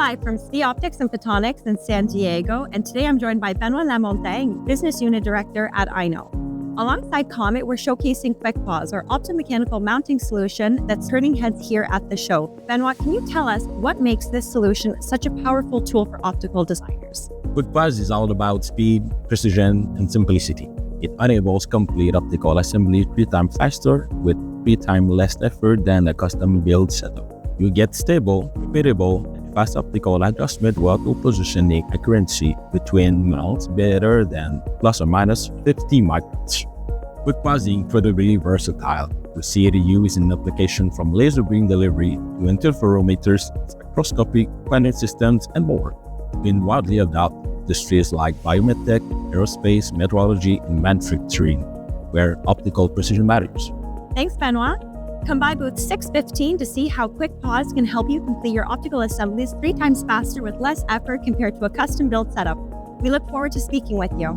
live from SPIE Optics and Photonics in San Diego, and today I'm joined by Benoit Lamontagne, Business Unit Director at INO. Alongside Comet, we're showcasing QuickPOZ, our optomechanical mounting solution that's turning heads here at the show. Benoit, can you tell us what makes this solution such a powerful tool for optical designers? QuickPOZ is all about speed, precision, and simplicity. It enables complete optical assembly 3 times faster with 3 times less effort than a custom build setup. You get stable, repeatable, and fast optical adjustment while positioning accuracy between mounts better than plus or minus 50 microns. QuickPOZ is incredibly versatile. We see it used in applications from laser beam delivery to interferometers, spectroscopy, quantum systems, and more. It's been widely adopted in industries like biomedtech, aerospace, metrology, and manufacturing, where optical precision matters. Thanks, Benoit. Come by booth 615 to see how QuickPOZ can help you complete your optical assemblies 3 times faster with less effort compared to a custom-built setup. We look forward to speaking with you.